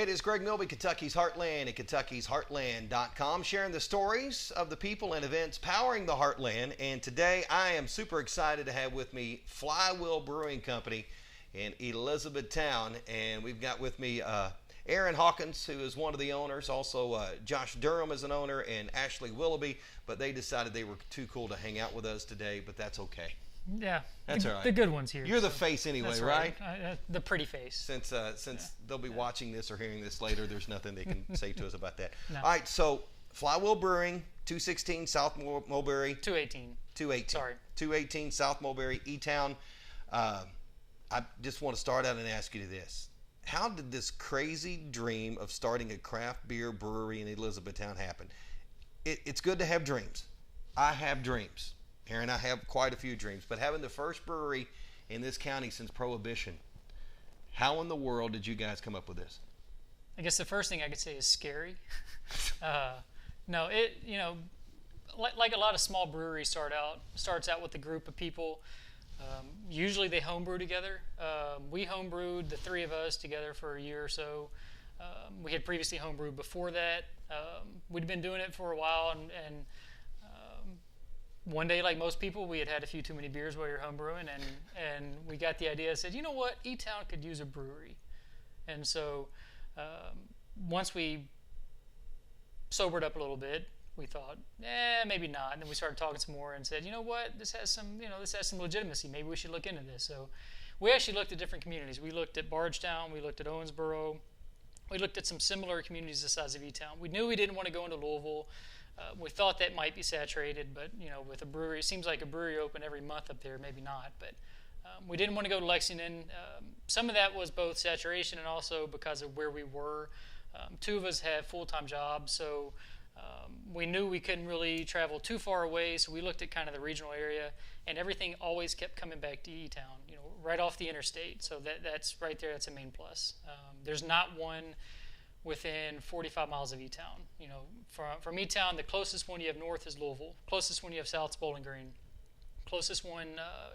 Hey, it is Greg Milby, Kentucky's Heartland at Kentucky'sHeartland.com, sharing the stories of the people and events powering the Heartland. And today I am super excited to have with me Flywheel Brewing Company in Elizabethtown. And we've got with me Aaron Hawkins, who is one of the owners. Also, Josh Durham is an owner, and Ashley Willoughby. But they decided they were too cool to hang out with us today, but that's okay. Yeah, that's all right. The good ones here. You're the face anyway, that's right? The pretty face. Since they'll be watching this or hearing this later, there's nothing they can say to us about that. No. All right, so Flywheel Brewing, 216 South Mulberry. 218. 218. Sorry. 218 South Mulberry, E-Town. I just want to start out and ask you this. How did this crazy dream of starting a craft beer brewery in Elizabethtown happen? It's good to have dreams. I have dreams. Aaron, I have quite a few dreams, but having the first brewery in this county since Prohibition, how in the world did you guys come up with this? I guess the first thing I could say is scary. No, like a lot of small breweries starts out with a group of people. Usually they homebrew together. We homebrewed, the three of us, together for a year or so. We had previously homebrewed before that. We'd been doing it for a while, and one day, like most people, we had a few too many beers while you're homebrewing, and we got the idea, said, you know what, E-Town could use a brewery. And so once we sobered up a little bit, we thought, maybe not. And then we started talking some more and said, you know what, this has some legitimacy. Maybe we should look into this. So we actually looked at different communities. We looked at Bardstown, we looked at Owensboro, we looked at some similar communities the size of E-Town. We knew we didn't want to go into Louisville. We thought that might be saturated, but with a brewery, it seems like a brewery open every month up there, maybe not. But we didn't want to go to Lexington. Some of that was both saturation and also because of where we were. Two of us had full-time jobs, so we knew we couldn't really travel too far away. So we looked at kind of the regional area, and everything always kept coming back to E-Town, right off the interstate. So that's right there. That's a main plus. There's not one within 45 miles of E-Town. From E-Town, the closest one you have north is Louisville. Closest one you have south is Bowling Green. Closest one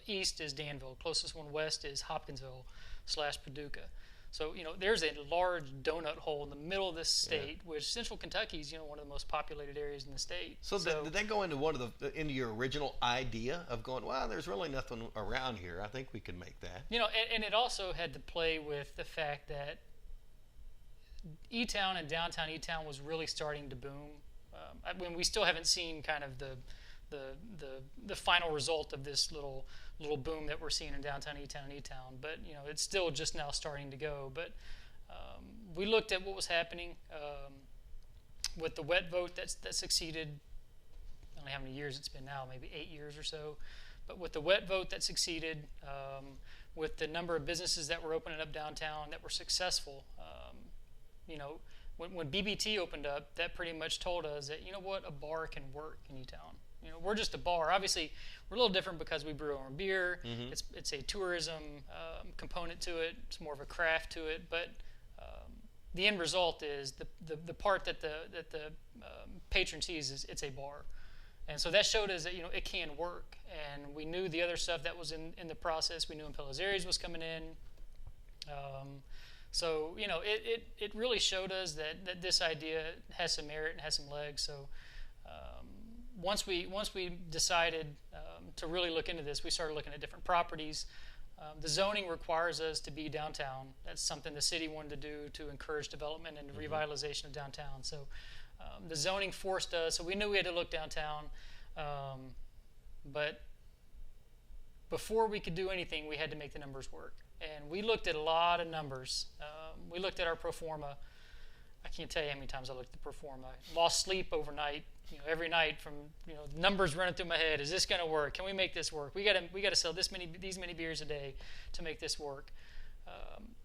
east is Danville. Closest one west is Hopkinsville/Paducah. So, there's a large donut hole in the middle of this state, which Central Kentucky is, one of the most populated areas in the state. So did that go into into your original idea of going, well, there's really nothing around here. I think we can make that. And it also had to play with the fact that E-Town and downtown E-Town was really starting to boom. We still haven't seen kind of the final result of this little boom that we're seeing in downtown E-Town and E-Town, but it's still just now starting to go. But we looked at what was happening with the wet vote that succeeded. I don't know how many years it's been now, maybe 8 years or so. But with the wet vote that succeeded, with the number of businesses that were opening up downtown that were successful. When BBT opened up, that pretty much told us that, a bar can work in E-Town. We're just a bar. Obviously, we're a little different because we brew our own beer. Mm-hmm. It's a tourism component to it. It's more of a craft to it. But the end result is the part that the patron sees is it's a bar. And so that showed us that, it can work. And we knew the other stuff that was in the process. We knew Imperial Aries was coming in. So, it really showed us that this idea has some merit and has some legs. So once we decided to really look into this, we started looking at different properties. The zoning requires us to be downtown. That's something the city wanted to do to encourage development and revitalization of downtown. So the zoning forced us. So we knew we had to look downtown. But before we could do anything, we had to make the numbers work. And we looked at a lot of numbers. We looked at our pro forma. I can't tell you how many times I looked at the pro forma. I lost sleep overnight, every night from, numbers running through my head. Is this going to work? Can we make this work? We got to sell these many beers a day to make this work.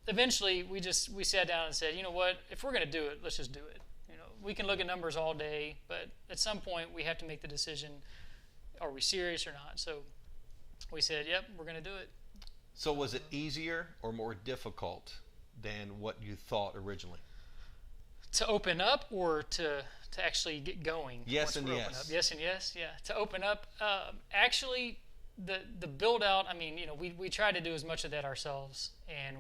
Eventually, we sat down and said, you know what? If we're going to do it, let's just do it. We can look at numbers all day, but at some point we have to make the decision: are we serious or not? So we said, yep, we're going to do it. So was it easier or more difficult than what you thought originally? To open up or to actually get going? Yes and yes. Yes and yes, yeah. To open up, actually, the build out. I mean, we try to do as much of that ourselves, and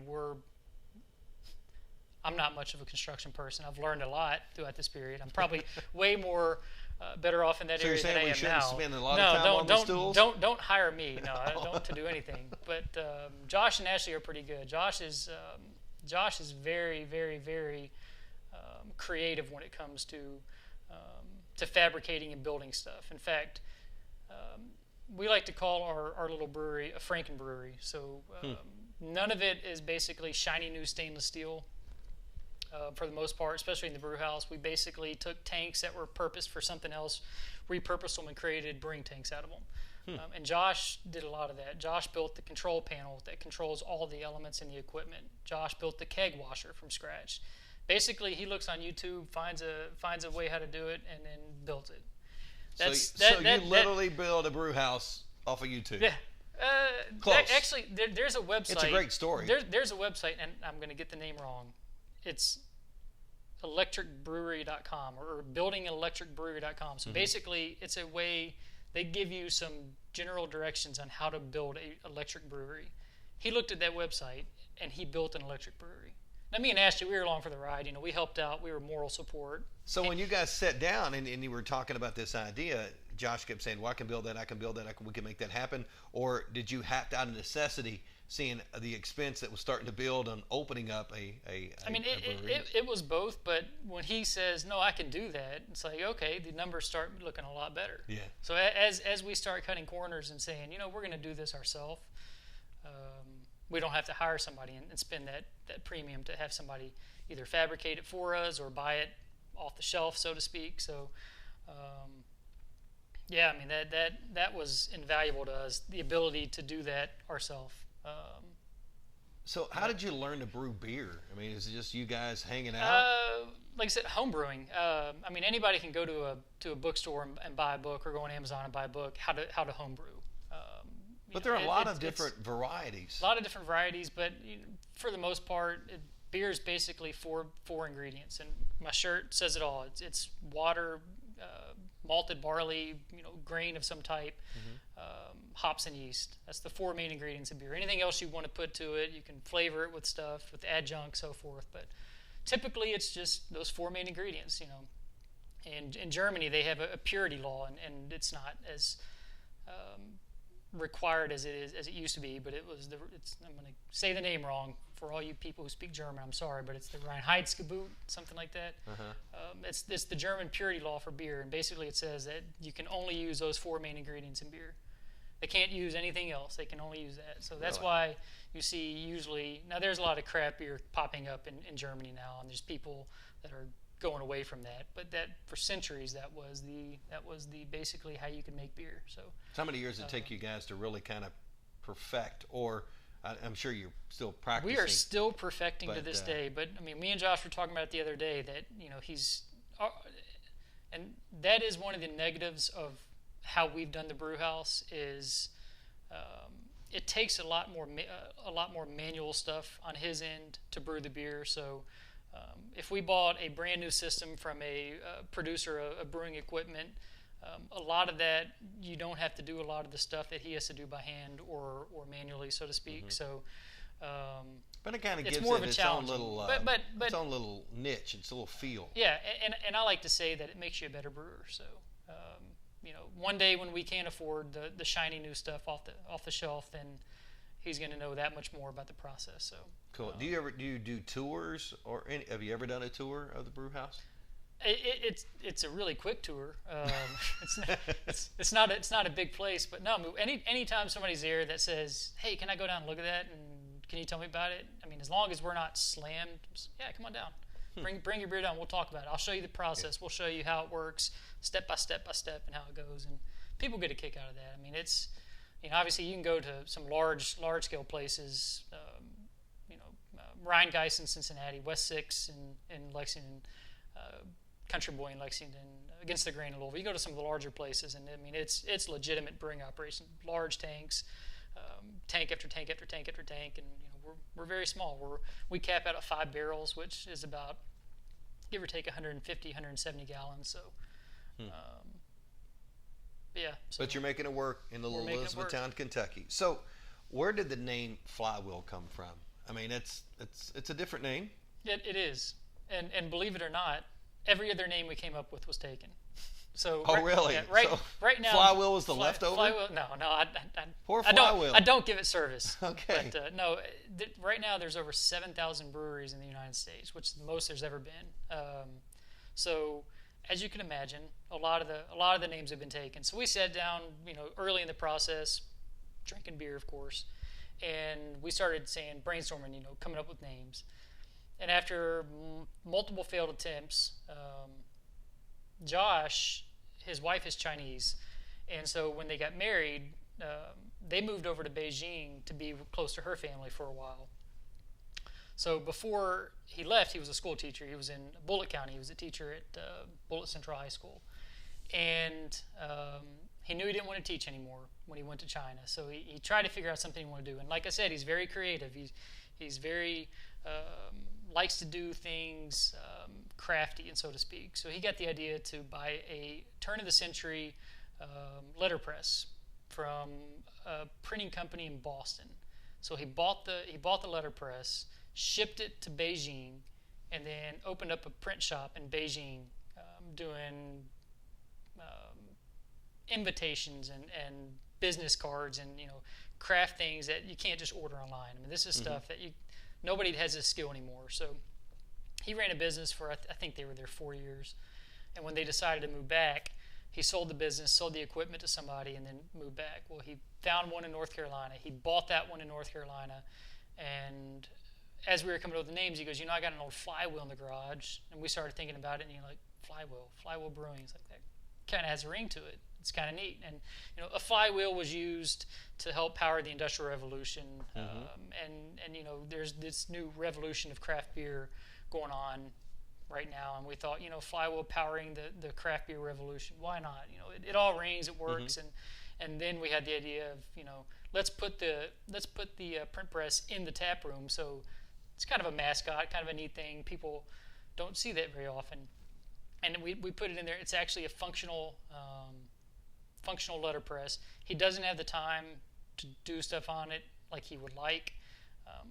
I'm not much of a construction person. I've learned a lot throughout this period. I'm probably way more better off in that area than I am now. So you're saying we shouldn't spend a lot of time on the stools? Don't hire me. No, I don't to do anything. But Josh and Ashley are pretty good. Josh is very, very, very creative when it comes to fabricating and building stuff. In fact, we like to call our little brewery a Franken brewery. So none of it is basically shiny new stainless steel. For the most part, especially in the brew house, we basically took tanks that were purposed for something else, repurposed them, and created brewing tanks out of them. And Josh did a lot of that. Josh built the control panel that controls all the elements in the equipment. Josh built the keg washer from scratch. Basically, he looks on YouTube, finds a way how to do it, and then builds it. So you literally build a brew house off of YouTube? Yeah. Close. Actually, there's a website. It's a great story. There's a website, and I'm going to get the name wrong. It's electricbrewery.com or buildingelectricbrewery.com. So basically, it's a way they give you some general directions on how to build an electric brewery. He looked at that website, and he built an electric brewery. Now, me and Ashley, we were along for the ride. You know, we helped out. We were moral support. So when you guys sat down and you were talking about this idea, Josh kept saying, well, I can build that, we can make that happen. Or did you have to, out of necessity, seeing the expense that was starting to build on opening up a brewery? It was both, but when he says, no, I can do that, it's like, okay, the numbers start looking a lot better. Yeah. So as we start cutting corners and saying, you know, we're going to do this ourselves, we don't have to hire somebody and spend that premium to have somebody either fabricate it for us or buy it off the shelf, so to speak. So, yeah, I mean, that was invaluable to us, the ability to do that ourselves. So how did you learn to brew beer? I mean, is it just you guys hanging out? Like I said, home brewing. I mean, anybody can go to a bookstore and buy a book, or go on Amazon and buy a book, how to home brew. But there are a lot of different varieties. A lot of different varieties, but for the most part, beer is basically four ingredients. And my shirt says it all. It's water, malted barley, grain of some type, hops and yeast. That's the four main ingredients of beer. Anything else you want to put to it, you can flavor it with stuff, with adjuncts, so forth. But typically, it's just those four main ingredients. And in Germany, they have a purity law, and it's not as required as it used to be, but I'm going to say the name wrong for all you people who speak German. I'm sorry, but it's the Reinheitsgebot, something like that. It's the German purity law for beer, and basically it says that you can only use those four main ingredients in beer. They can't use anything else. They can only use that. So that's why you see usually now there's a lot of craft beer popping up in Germany now, and there's people that are going away from that, but that for centuries that was the basically how you can make beer. So how many years did it take you guys to really kind of perfect, or I'm sure you're still practicing? We are still perfecting to this day, but I mean, me and Josh were talking about it the other day that he's and that is one of the negatives of how we've done the brew house is it takes a lot more manual stuff on his end to brew the beer. So if we bought a brand new system from a producer of brewing equipment, a lot of that you don't have to do a lot of the stuff that he has to do by hand or manually, so to speak. So, but it kind of gives more it of a its challenge. own little, its own little niche, its little feel. Yeah, and I like to say that it makes you a better brewer. So, one day when we can't afford the shiny new stuff off the shelf, then he's going to know that much more about the process. So cool. Do you do tours, or have you ever done a tour of the brew house? It's a really quick tour. It's not a big place, but no. Anytime somebody's there that says, "Hey, can I go down and look at that? And can you tell me about it?" I mean, as long as we're not slammed, yeah, come on down. Bring your beer down. We'll talk about it. I'll show you the process. Yeah. We'll show you how it works, step by step, and how it goes. And people get a kick out of that. I mean, it's obviously you can go to some large scale places. Rheingeist in Cincinnati, West Six in Lexington, Country Boy in Lexington, Against the Grain in Louisville. You go to some of the larger places, and I mean it's legitimate brewing operation, large tanks, tank after tank after tank after tank, and we're very small. We cap out at 5 barrels, which is about give or take 150, 170 gallons. So, yeah. So but you're making it work in little Elizabethtown, Kentucky. So, where did the name Flywheel come from? I mean, it's a different name. It is, and believe it or not, every other name we came up with was taken. So really? Yeah, So right now, Flywheel was the leftover? Flywheel, no, Poor I Flywheel. don't give it service. Okay. But no, right now there's over 7,000 breweries in the United States, which is the most there's ever been. So as you can imagine, a lot of the names have been taken. So we sat down, early in the process, drinking beer, of course, and we started brainstorming, coming up with names. And after multiple failed attempts, Josh, his wife is Chinese, and so when they got married, they moved over to Beijing to be close to her family for a while. So before he left, he was a school teacher. He was in Bullitt County. He was a teacher at Bullitt Central High School. And he knew he didn't want to teach anymore when he went to China. So he tried to figure out something he wanted to do. And like I said, he's very creative. He's very, likes to do things crafty, and so to speak. So he got the idea to buy a turn-of-the-century letterpress from a printing company in Boston. So he bought the letterpress, shipped it to Beijing, and then opened up a print shop in Beijing, doing invitations and business cards and craft things that you can't just order online. I mean, this is stuff that nobody has this skill anymore. So he ran a business for I think they were there 4 years, and when they decided to move back, he sold the business, sold the equipment to somebody, and then moved back. Well, he found one in North Carolina. He bought that one in North Carolina, and as we were coming up with the names, he goes, I got an old Flywheel in the garage, and we started thinking about it, and like, Flywheel Brewing. It's like, that kind of has a ring to it. It's kind of neat. And a flywheel was used to help power the Industrial Revolution, and there's this new revolution of craft beer going on right now, and we thought, Flywheel powering the craft beer revolution. Why not? It all rings, it works, and then we had the idea of let's put the print press in the tap room. So it's kind of a mascot, kind of a neat thing. People don't see that very often, and we put it in there. It's actually a functional letterpress. He doesn't have the time to do stuff on it like he would like.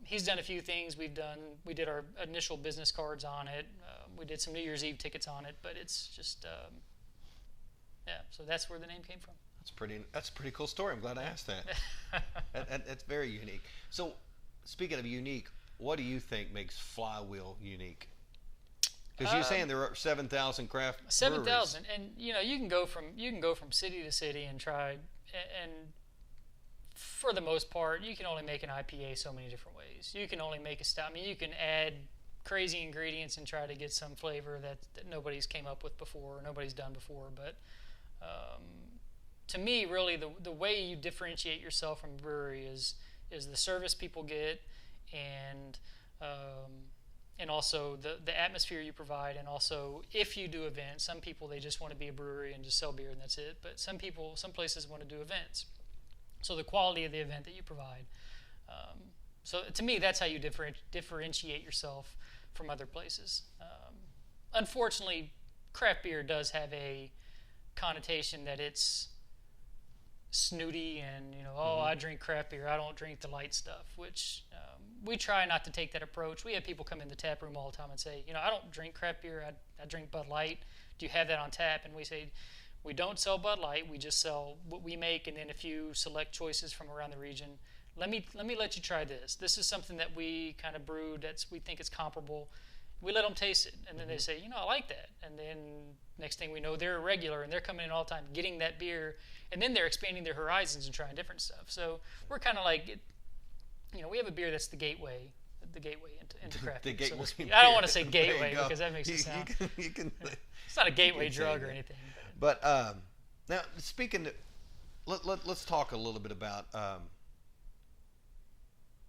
He's done a few things. We did our initial business cards on it. We did some New Year's Eve tickets on it, but it's just, so that's where the name came from. That's a pretty cool story. I'm glad I asked that. That's very unique. So speaking of unique, what do you think makes Flywheel unique? Because you're saying there are 7,000 craft 7,000, and you can go from city to city and try, and for the most part, you can only make an IPA so many different ways. You can only make a stout. I mean, you can add crazy ingredients and try to get some flavor that nobody's came up with before, or nobody's done before. But to me, really, the way you differentiate yourself from a brewery is the service people get, and also the atmosphere you provide, and also if you do events. Some people, they just want to be a brewery and just sell beer and that's it. But some places want to do events. So the quality of the event that you provide. So to me, that's how you differentiate yourself from other places. Unfortunately, craft beer does have a connotation that it's snooty and, I drink craft beer, I don't drink the light stuff, which we try not to take that approach. We have people come in the tap room all the time and say, I don't drink craft beer, I drink Bud Light. Do you have that on tap? And we say, we don't sell Bud Light, we just sell what we make and then a few select choices from around the region. Let me let you try this. This is something that we kind of brewed we think it's comparable. We let them taste it, and then they say, I like that. And then next thing we know, they're a regular, and they're coming in all the time getting that beer, and then they're expanding their horizons and trying different stuff. So we're kind of like, we have a beer that's the gateway into craft beer. So I don't want to say gateway because that makes it sound. It's not a gateway drug or anything. But now, speaking of, let's talk a little bit about, I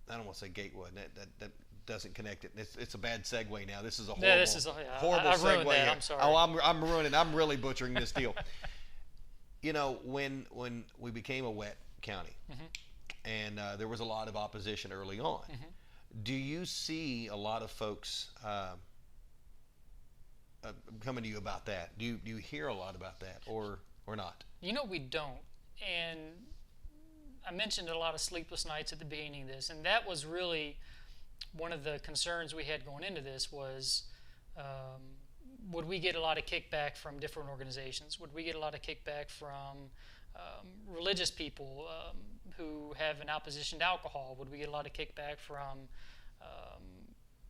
don't want to say gateway, that doesn't connect it. It's a bad segue now. This is a horrible I've ruined segue that. here. I'm sorry. Oh, I'm ruining. I'm really butchering this deal. When we became a wet county, and there was a lot of opposition early on, do you see a lot of folks coming to you about that? Do you hear a lot about that, or not? We don't. And I mentioned a lot of sleepless nights at the beginning of this, and that was really one of the concerns we had going into this was, would we get a lot of kickback from different organizations? Would we get a lot of kickback from religious people who have an opposition to alcohol? Would we get a lot of kickback from,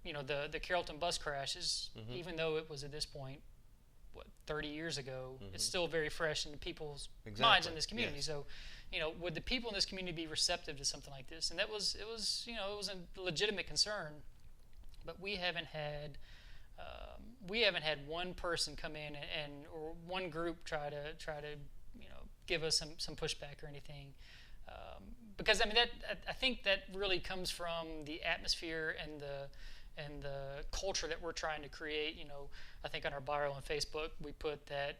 the Carrollton bus crashes? Even though it was at this point, 30 years ago, it's still very fresh in people's minds in this community. Yes. So, would the people in this community be receptive to something like this? And it was a legitimate concern, but we haven't had one person come in or one group try to give us some pushback or anything, because I think that really comes from the atmosphere and the culture that we're trying to create. I think on our bio on Facebook we put that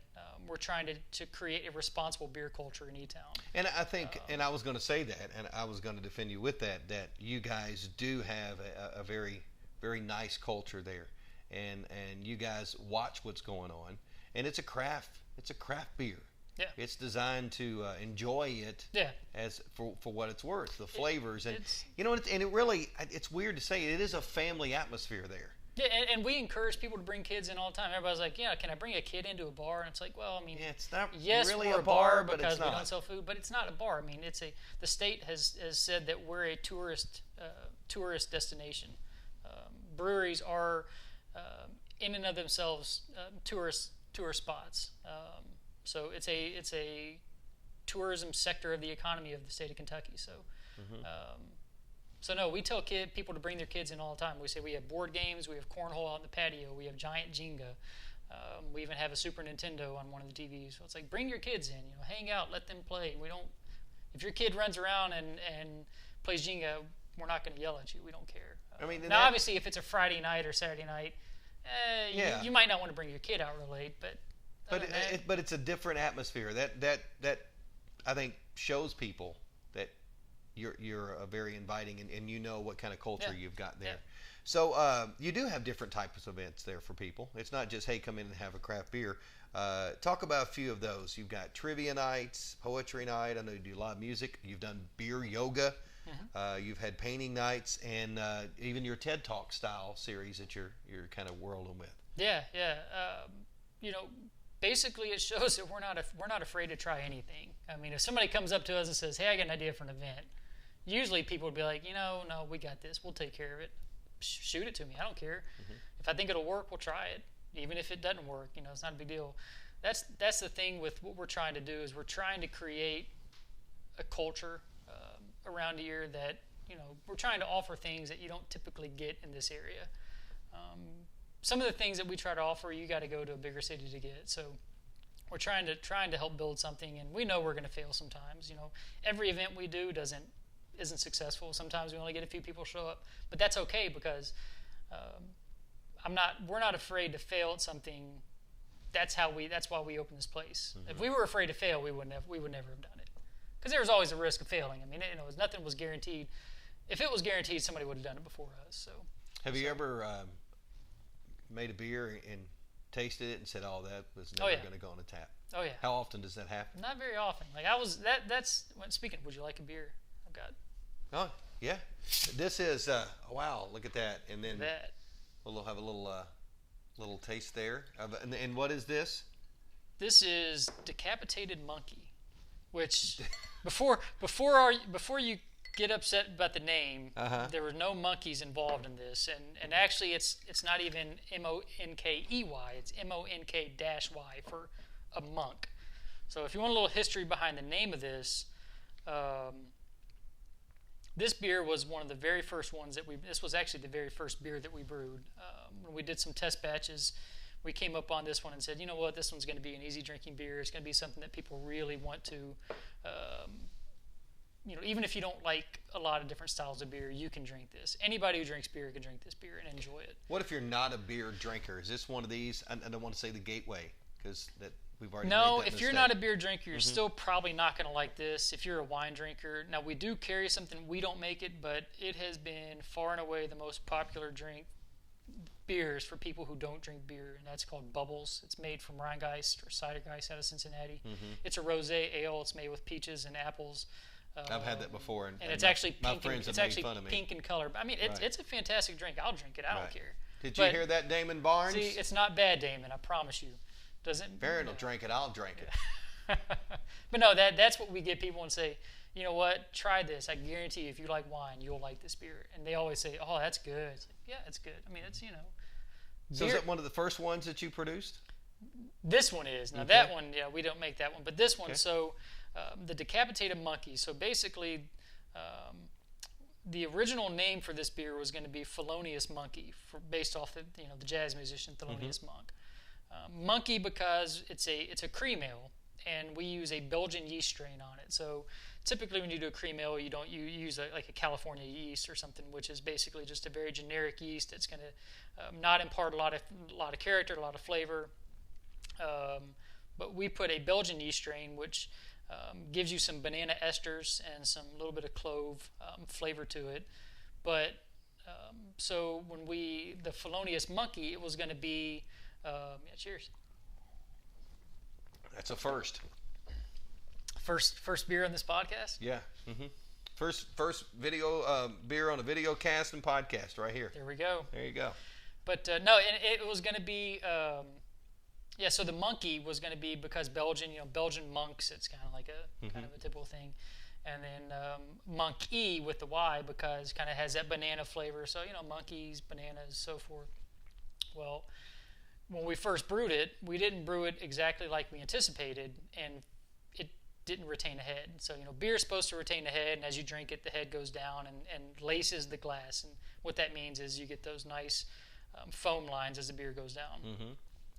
we're trying to create a responsible beer culture in E-Town. And I think, and I was going to say that, and I was going to defend you with that you guys do have a very, very nice culture there, and you guys watch what's going on, and it's a craft beer. Yeah. It's designed to enjoy it as for what it's worth, the flavors, and it's weird to say, it is a family atmosphere there. Yeah, and we encourage people to bring kids in all the time. Everybody's like, can I bring a kid into a bar? And it's like, well, it's not really we're a bar because we don't sell food, but it's not a bar. The state has said that we're a tourist destination. Breweries are in and of themselves tourist spots. So it's a tourism sector of the economy of the state of Kentucky. So, so no, we tell people to bring their kids in all the time. We say we have board games, we have cornhole out in the patio, we have giant Jenga, we even have a Super Nintendo on one of the TVs. So it's like, bring your kids in, hang out, let them play. If your kid runs around and plays Jenga, we're not going to yell at you. We don't care. Now, obviously, if it's a Friday night or Saturday night, you might not want to bring your kid out real late, but it's a different atmosphere that I think shows people that you're very inviting, and what kind of culture you've got there. Yeah. So you do have different types of events there for people. It's not just, hey, come in and have a craft beer. Talk about a few of those. You've got trivia nights, poetry night. I know you do live music. You've done beer yoga. You've had painting nights, and even your TED Talk style series that you're kind of whirling with. Yeah. Basically, it shows that we're not afraid to try anything. If somebody comes up to us and says, "Hey, I got an idea for an event," usually people would be like, "No, we got this. We'll take care of it. Shoot it to me. I don't care. If I think it'll work, we'll try it. Even if it doesn't work, it's not a big deal." That's the thing with what we're trying to do, is we're trying to create a culture around here that we're trying to offer things that you don't typically get in this area. Some of the things that we try to offer, you got to go to a bigger city to get. So we're trying to help build something, and we know we're going to fail sometimes. Every event we do isn't successful. Sometimes we only get a few people show up, but that's okay, because we're not afraid to fail at something. That's why we opened this place. If we were afraid to fail, we would never have done it, because there was always a risk of failing. Nothing was guaranteed. If it was guaranteed, somebody would have done it before us. So have you ever made a beer and tasted it and said, "Oh, that was never going to go on a tap"? Oh yeah. How often does that happen? Not very often. Speaking. Would you like a beer? I've got. Oh yeah. This is wow. Look at that. And then we'll have a little taste there. And what is this? This is Decapitated Monkey, which before you get upset about the name, there were no monkeys involved in this, and actually it's not even M-O-N-K-E-Y, it's M-O-N-K-Y for a monk. So if you want a little history behind the name of this, this beer was one of the very first ones this was actually the very first beer that we brewed. When we did some test batches, we came up on this one and said, you know what, this one's going to be an easy drinking beer. It's going to be something that people really want to even if you don't like a lot of different styles of beer, you can drink this. Anybody who drinks beer can drink this beer and enjoy it. What if you're not a beer drinker? Is this one of these? I don't want to say the gateway, because we've already No, made that if you're not a beer drinker, you're still probably not going to like this. If you're a wine drinker, now we do carry something, we don't make it, but it has been far and away the most popular beers for people who don't drink beer, and that's called Bubbles. It's made from Rheingeist or Cidergeist out of Cincinnati. It's a rosé ale. It's made with peaches and apples. I've had that before, and it's actually my pink. friends It's have actually made fun of me. pink in color. I mean, it's a fantastic drink. I'll drink it. I don't care. Did you hear that, Damon Barnes? See, it's not bad, Damon. I promise you. Doesn't. Barron will drink it. I'll drink it. But no, that's what we get people and say, you know what? Try this. I guarantee you, if you like wine, you'll like this beer. And they always say, oh, that's good. It's like, yeah, it's good. I mean, it's So is that one of the first ones that you produced? This one is. Now that one, we don't make that one, but this one. So the decapitated monkey. So basically, the original name for this beer was going to be Thelonious Monkey, based off the jazz musician Thelonious Monk. Monkey because it's a cream ale, and we use a Belgian yeast strain on it. So typically when you do a cream ale, you use like a California yeast or something, which is basically just a very generic yeast that's going to not impart a lot of character, a lot of flavor. But we put a Belgian yeast strain, which gives you some banana esters and some little bit of clove flavor to it. But so when the Thelonious Monkey, it was going to be cheers. That's a first. First beer on this podcast. Yeah. First video beer on a video cast and podcast right here. There we go. There you go. But no, and it was going to be. So the monkey was going to be because Belgian monks. It's kind of like a kind of a typical thing, and then monkey with the Y because kind of has that banana flavor. So monkeys, bananas, so forth. Well, when we first brewed it, we didn't brew it exactly like we anticipated, and it didn't retain a head. So beer is supposed to retain a head, and as you drink it, the head goes down and laces the glass. And what that means is you get those nice foam lines as the beer goes down.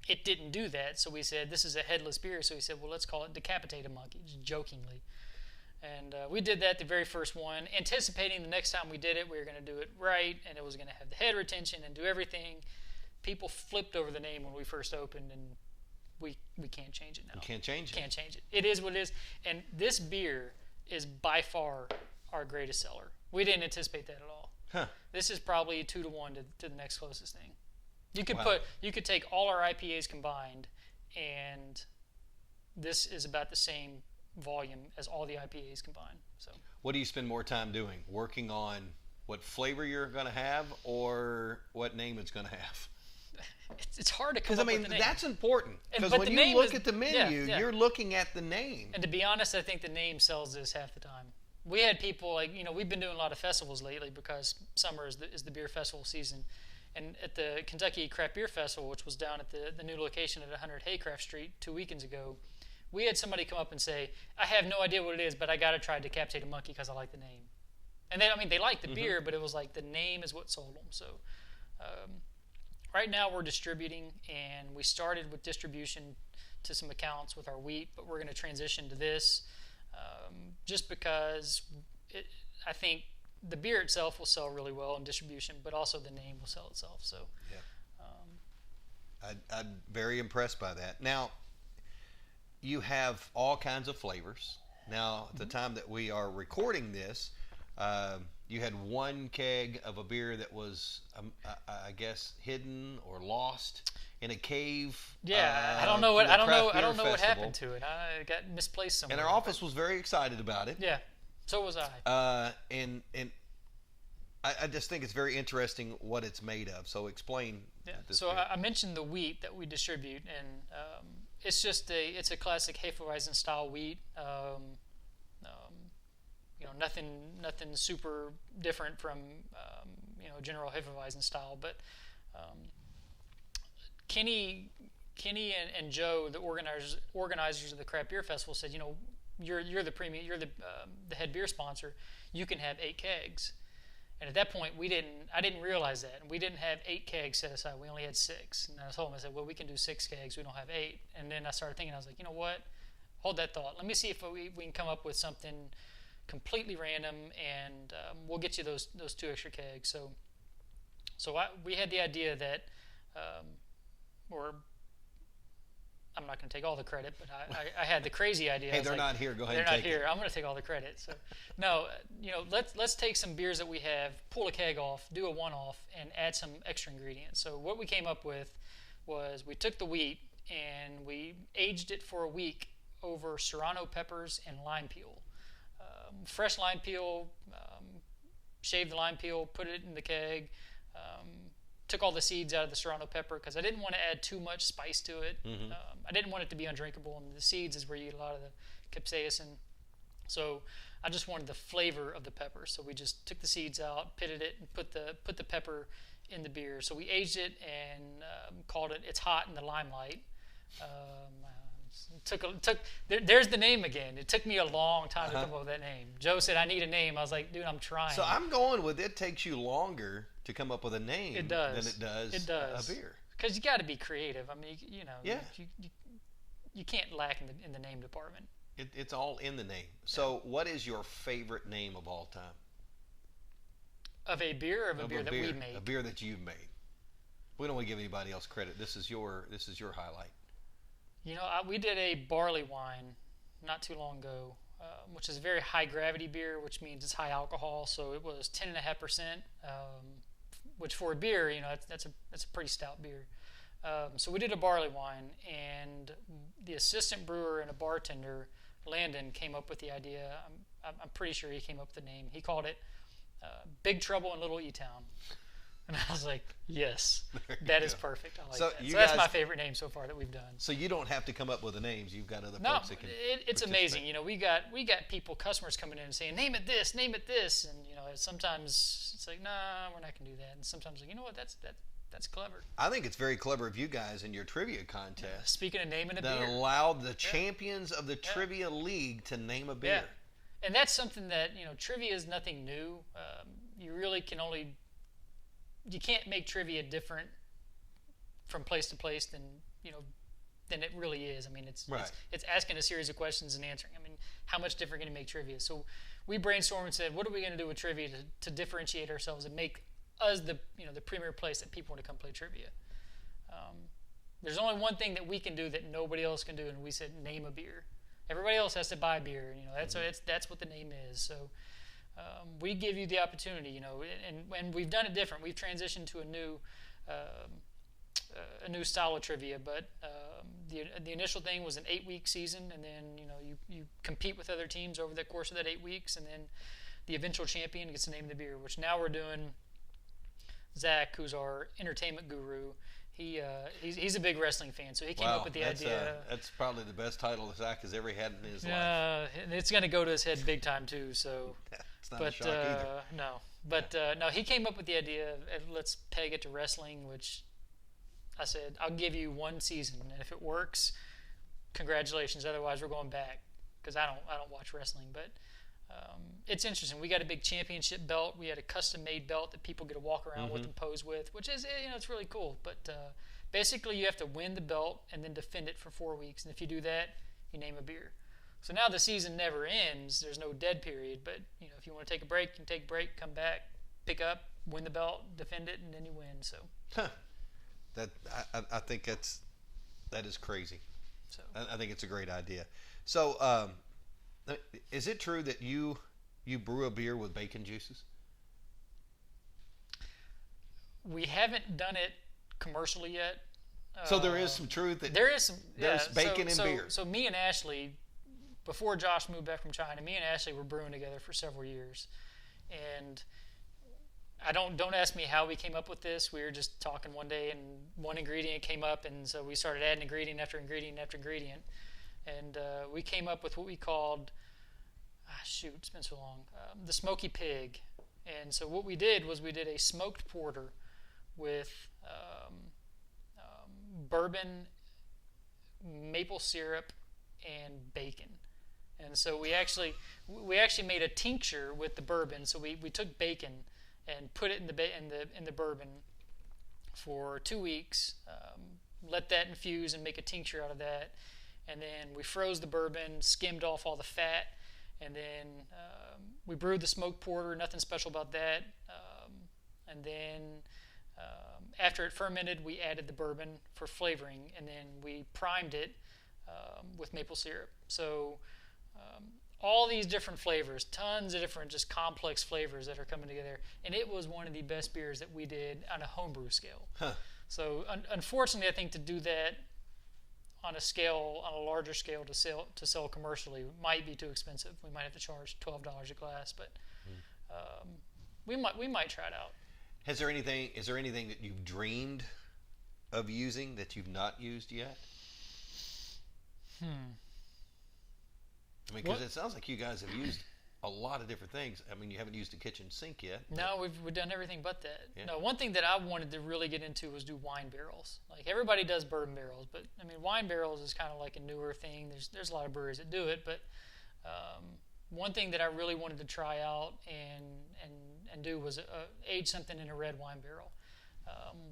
It didn't do that, so we said, this is a headless beer, so we said, well, let's call it Decapitated Monkey, just jokingly. And we did that the very first one, anticipating the next time we did it, we were going to do it right, and it was going to have the head retention and do everything. People flipped over the name when we first opened, and we can't change it now. You can't change it. Can't change it. It is what it is. And this beer is by far our greatest seller. We didn't anticipate that at all. Huh. This is probably 2 to 1 to the next closest thing. You could take all our IPAs combined, and this is about the same volume as all the IPAs combined. So, what do you spend more time doing? Working on what flavor you're going to have, or what name it's going to have? It's hard to come up with the name. That's important, because when you look at the menu, you're looking at the name. And to be honest, I think the name sells this half the time. We had people we've been doing a lot of festivals lately because summer is the beer festival season. And at the Kentucky Craft Beer Festival, which was down at the new location at 100 Haycraft Street 2 weekends ago, we had somebody come up and say, I have no idea what it is, but I got to try Decapitated Monkey because I like the name. And they liked the beer, but it was like the name is what sold them. So right now we're distributing, and we started with distribution to some accounts with our wheat, but we're going to transition to this just because I think the beer itself will sell really well in distribution, but also the name will sell itself. So, I'm very impressed by that. Now, you have all kinds of flavors. Now, at the time that we are recording this, you had one keg of a beer that was, I guess, hidden or lost in a cave. Yeah, I don't know what happened to it. I got misplaced somewhere. And our office was very excited about it. Yeah. So was I. And I just think it's very interesting what it's made of. So explain. Yeah. So I mentioned the wheat that we distribute, and it's just it's a classic Hefeweizen style wheat. Nothing super different from general Hefeweizen style. But Kenny and Joe, the organizers of the Craft Beer Festival, said, you're the premium, you're the head beer sponsor. You can have 8 kegs. And at that point, I didn't realize that. And we didn't have 8 kegs set aside. We only had 6. And I told him, I said, well, we can do 6 kegs. We don't have 8. And then I started thinking, I was like, you know what? Hold that thought. Let me see if we can come up with something completely random, and we'll get you those 2 extra kegs. So we had the idea that, or I'm not going to take all the credit, but I had the crazy idea. Hey, they're not here. Go ahead and take it. They're not here. I'm going to take all the credit. So, no, let's take some beers that we have, pull a keg off, do a one-off, and add some extra ingredients. So what we came up with was we took the wheat and we aged it for a week over serrano peppers and lime peel. fresh lime peel, shaved the lime peel, put it in the keg, took all the seeds out of the serrano pepper because I didn't want to add too much spice to it. I didn't want it to be undrinkable, and the seeds is where you get a lot of the capsaicin. So I just wanted the flavor of the pepper. So we just took the seeds out, pitted it, and put the pepper in the beer. So we aged it and called it "It's Hot in the Limelight." There's the name again. It took me a long time to come up with that name. Joe said, "I need a name." I was like, "Dude, I'm trying." So I'm going with it takes you longer to come up with a name It does. than it does a beer. Because you got to be creative. I mean, Yeah. you can't lack in the name department. It's all in the name. So what is your favorite name of all time? Of a beer or of a beer that we made? A beer that you've made. We don't want to give anybody else credit. This is your highlight. You know, we did a barley wine not too long ago, which is a very high gravity beer, which means it's high alcohol. So it was 10.5%, which for a beer, you know, that's a pretty stout beer. So we did a barley wine, and the assistant brewer and a bartender, Landon, came up with the idea. I'm pretty sure he came up with the name. He called it Big Trouble in Little E-Town. And I was like, yes, that is perfect. I like that. So that's my favorite name so far that we've done. So you don't have to come up with the names. You've got other folks that can it's amazing. You know, we got customers coming in and saying, name it this. And, you know, sometimes it's like, nah, we're not going to do that. And sometimes, like, you know what, that's clever. I think it's very clever of you guys in your trivia contest. Speaking of naming a beer. That allowed the champions of the Trivia League to name a beer. Yeah. And that's something that, you know, trivia is nothing new. You really can only... You can't make trivia different from place to place than it really is. I mean, it's asking a series of questions and answering. I mean, how much different can you make trivia? So we brainstormed and said, what are we going to do with trivia to differentiate ourselves and make us the premier place that people want to come play trivia? There's only one thing that we can do that nobody else can do, and we said name a beer. Everybody else has to buy beer. You know, that's what the name is. So. We give you the opportunity, you know, and we've done it different. We've transitioned to a new style of trivia, but the initial thing was an 8-week season, and then you compete with other teams over the course of that 8 weeks, and then the eventual champion gets the name of the beer. Which now we're doing. Zach, who's our entertainment guru, he's a big wrestling fan, so he came up with the idea. That's probably the best title Zach has ever had in his life. And it's going to go to his head big time too. So. It's not a shock either. No, he came up with the idea of let's peg it to wrestling, which I said I'll give you one season, and if it works, congratulations. Otherwise, we're going back because I don't watch wrestling. But it's interesting. We got a big championship belt. We had a custom-made belt that people get to walk around with and pose with, which is it's really cool. But basically, you have to win the belt and then defend it for 4 weeks, and if you do that, you name a beer. So now the season never ends. There's no dead period. But if you want to take a break, you can take a break, come back, pick up, win the belt, defend it, and then you win. So I think that is crazy. So I think it's a great idea. So is it true that you brew a beer with bacon juices? We haven't done it commercially yet. So there is some truth that there's bacon in beer. So me and Ashley. Before Josh moved back from China, me and Ashley were brewing together for several years, and I don't ask me how we came up with this. We were just talking one day, and one ingredient came up, and so we started adding ingredient after ingredient after ingredient, and we came up with what we called, it's been so long, the Smoky Pig. And so what we did was we did a smoked porter with bourbon, maple syrup, and bacon. And so we actually made a tincture with the bourbon. So we took bacon and put it in the bourbon for 2 weeks, let that infuse and make a tincture out of that, and then we froze the bourbon, skimmed off all the fat, and then we brewed the smoked porter. Nothing special about that. And then after it fermented, we added the bourbon for flavoring, and then we primed it with maple syrup. So all these different flavors, tons of different just complex flavors that are coming together. And it was one of the best beers that we did on a homebrew scale. So unfortunately, I think to do that on a larger scale to sell commercially might be too expensive. We might have to charge $12 a glass, but we might try it out. Is there anything that you've dreamed of using that you've not used yet? I mean, because it sounds like you guys have used a lot of different things. I mean, you haven't used a kitchen sink yet. No, we've done everything but that. Yeah. No, one thing that I wanted to really get into was do wine barrels. Like, everybody does bourbon barrels, but I mean, wine barrels is kind of like a newer thing. There's a lot of breweries that do it, but one thing that I really wanted to try out and do was age something in a red wine barrel.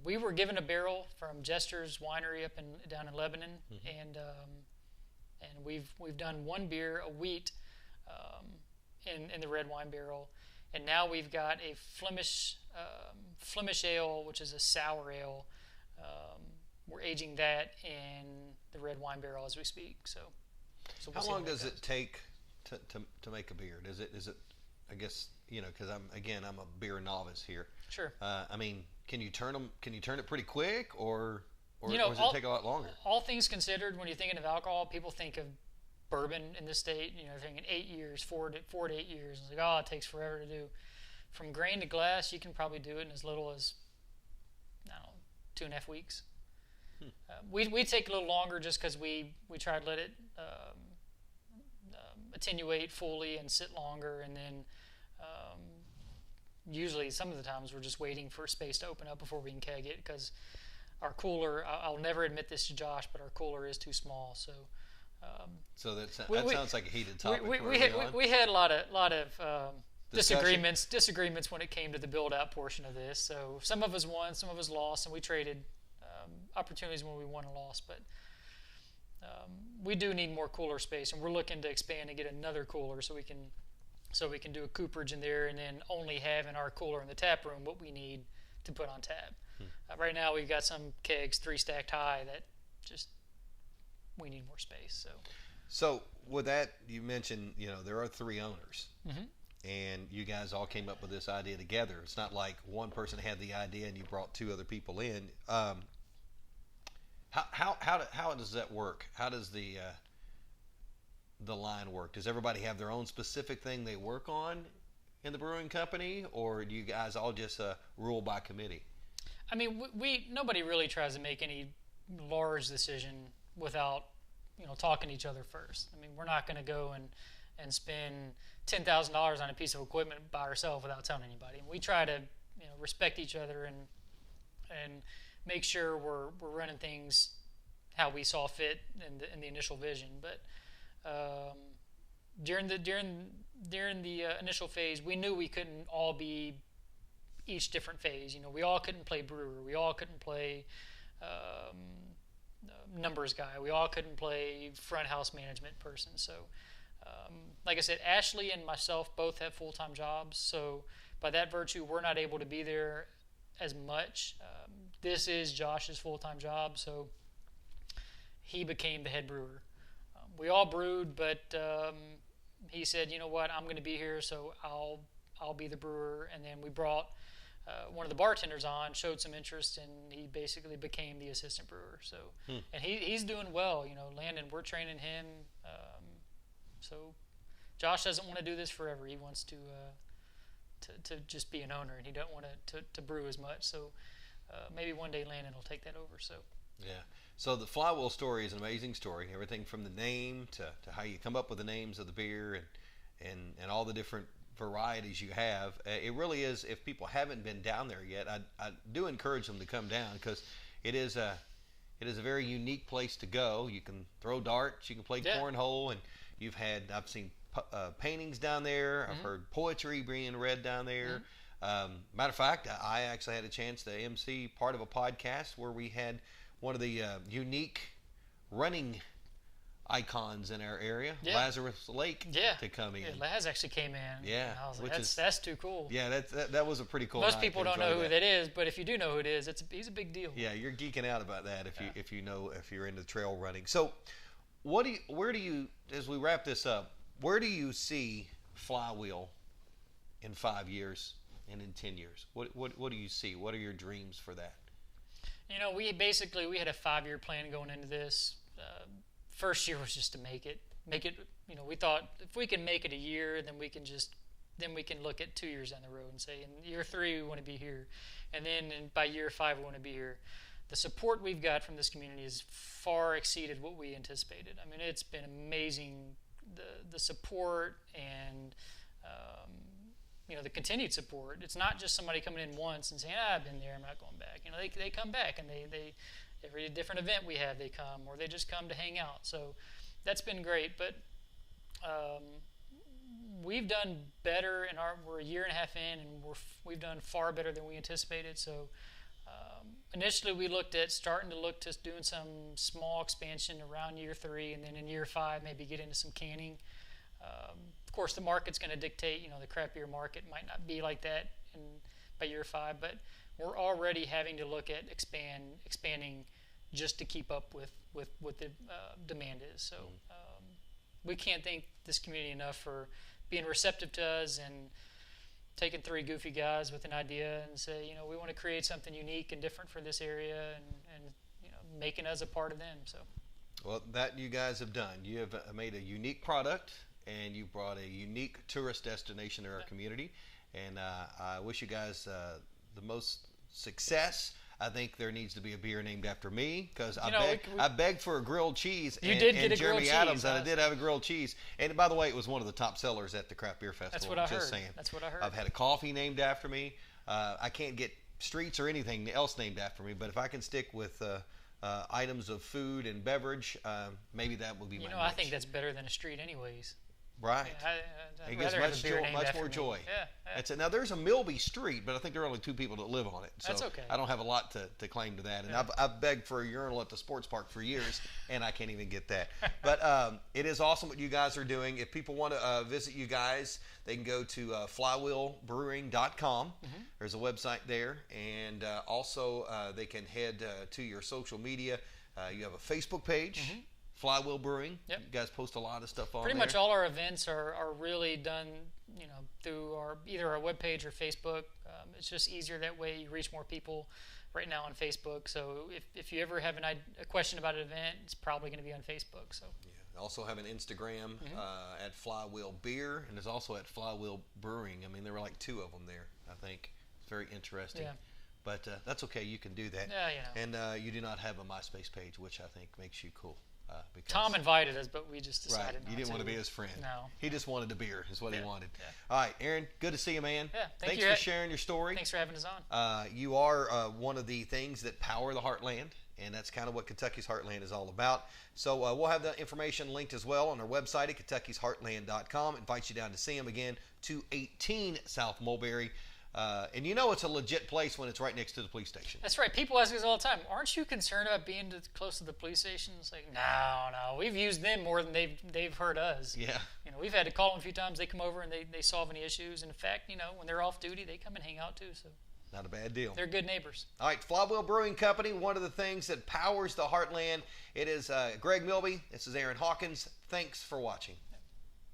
We were given a barrel from Jester's Winery down in Lebanon, and we've done one beer, a wheat, in the red wine barrel, and now we've got a Flemish ale, which is a sour ale. We're aging that in the red wine barrel as we speak. So we'll how long does it take to make a beer? Is it I guess, because I'm a beer novice here. Sure. I mean, can you turn it pretty quick, or does it take a lot longer? All things considered, when you're thinking of alcohol, people think of bourbon in this state, they're thinking 8 years, 4 to 8 years. It's like, it takes forever to do. From grain to glass, you can probably do it in as little as, 2.5 weeks. We take a little longer just because we try to let it attenuate fully and sit longer, and then usually some of the times we're just waiting for space to open up before we can keg it, because our cooler, I'll never admit this to Josh, but our cooler is too small. So that sounds like a heated topic. We had a lot of disagreements when it came to the build out portion of this. So some of us won, some of us lost, and we traded opportunities when we won and lost. But we do need more cooler space, and we're looking to expand and get another cooler so we can do a cooperage in there, and then only have in our cooler in the tap room what we need to put on tap. Right now we've got some kegs 3 stacked high that just we need more space. So with that, you mentioned there are 3 owners, and you guys all came up with this idea together. It's not like one person had the idea and you brought 2 other people in. How does that work? How does the line work? Does everybody have their own specific thing they work on in the brewing company, or do you guys all just rule by committee? I mean, nobody really tries to make any large decision without talking to each other first. I mean, we're not going to go and spend $10,000 on a piece of equipment by ourselves without telling anybody. And we try to respect each other and make sure we're running things how we saw fit in the initial vision. But during the initial phase, we knew we couldn't all be each different phase. We all couldn't play brewer. We all couldn't play numbers guy. We all couldn't play front house management person. So, like I said, Ashley and myself both have full-time jobs. So, by that virtue, we're not able to be there as much. This is Josh's full-time job, so he became the head brewer. We all brewed, but he said, "You know what? I'm going to be here, so I'll be the brewer." And then we brought one of the bartenders on, showed some interest, and he basically became the assistant brewer. So, and he's doing well. Landon, we're training him. So, Josh doesn't want to do this forever. He wants to just be an owner, and he don't want to brew as much. So, maybe one day Landon will take that over. So. Yeah. So the Flywheel story is an amazing story. Everything from the name to how you come up with the names of the beer and all the different varieties you have. It really is. If people haven't been down there yet, I do encourage them to come down, because it is a very unique place to go. You can throw darts, you can play cornhole, and I've seen paintings down there. I've heard poetry being read down there. Matter of fact, I actually had a chance to MC part of a podcast where we had one of the unique running icons in our area, Lazarus Lake, to come in. Yeah, Laz actually came in. Yeah, I was like, that's too cool. Yeah, that was a pretty cool. Most people don't know who that is, but if you do know who it is, he's a big deal. Yeah, you're geeking out about that if you're into trail running. So, where do you, as we wrap this up, where do you see Flywheel in 5 years and in 10 years? What do you see? What are your dreams for that? We had a 5-year plan going into this. first year was just to make it. You know, we thought if we can make it a year, then we can look at 2 years down the road and say, in year 3 we want to be here, and then by year 5 we want to be here. The support we've got from this community has far exceeded what we anticipated. I mean, it's been amazing, the support and you know, the continued support. It's not just somebody coming in once and saying, I've been there, I'm not going back. You know, they come back, and they every different event we have, they come, or they just come to hang out. So that's been great. But we've done better we're a year and a half in, and we've done far better than we anticipated. So initially we starting to look to doing some small expansion around year 3, and then in year 5 maybe get into some canning. Of course, the market's going to dictate. You know, the craft beer market might not be like that by year 5, but we're already having to look at expanding just to keep up with what the demand is. So we can't thank this community enough for being receptive to us and taking 3 goofy guys with an idea and say, you know, we want to create something unique and different for this area, and you know, making us a part of them. So, well, that you guys have done. You have made a unique product, and you brought a unique tourist destination to our community. And I wish you guys the most success. I think there needs to be a beer named after me, because I begged for a grilled cheese. You did get a Jeremy grilled Adams, cheese. And I did have a grilled cheese. And by the way, it was one of the top sellers at the Craft Beer Festival. That's what I heard. Just saying. That's what I heard. I've had a coffee named after me. I can't get streets or anything else named after me, but if I can stick with items of food and beverage, maybe that would be my You know, niche. I think that's better than a street anyways. Right. I'd It gives rather have a beer named much after more me. joy. Yeah. Now, there's a Milby Street, but I think there are only 2 people that live on it. So That's okay. I don't have a lot to claim to that. And I've begged for a urinal at the sports park for years, and I can't even get that. But it is awesome what you guys are doing. If people want to visit you guys, they can go to flywheelbrewing.com. Mm-hmm. There's a website there. And also they can head to your social media. You have a Facebook page. Mm-hmm. Flywheel Brewing. Yep. You guys post a lot of stuff on Pretty there. much all our events are really done, you know, through either our webpage or Facebook. It's just easier that way. You reach more people right now on Facebook. So if you ever have a question about an event, it's probably going to be on Facebook. So. Yeah. I also have an Instagram at Flywheel Beer, and there's also at Flywheel Brewing. I mean, there were like 2 of them there, I think. It's very interesting. Yeah. But that's okay. You can do that. Yeah, you know. And you do not have a MySpace page, which I think makes you cool. Because Tom invited us, but we just decided right. not You didn't to. want to be his friend. No. He just wanted a beer is what he wanted. Yeah. All right, Aaron, good to see you, man. Yeah, Thanks for sharing your story. Thanks for having us on. You are one of the things that power the Heartland, and that's kind of what Kentucky's Heartland is all about. So we'll have the information linked as well on our website at kentuckysheartland.com. Invite you down to see him again, 218 South Mulberry. And you know it's a legit place when it's right next to the police station. That's right. People ask us all the time, aren't you concerned about being close to the police station? It's like, no. We've used them more than they've hurt us. Yeah. You know, we've had to call them a few times. They come over and they solve any issues. And in fact, you know, when they're off duty, they come and hang out too. So not a bad deal. They're good neighbors. All right, Flywheel Brewing Company, one of the things that powers the Heartland. It is Greg Milby. This is Aaron Hawkins. Thanks for watching.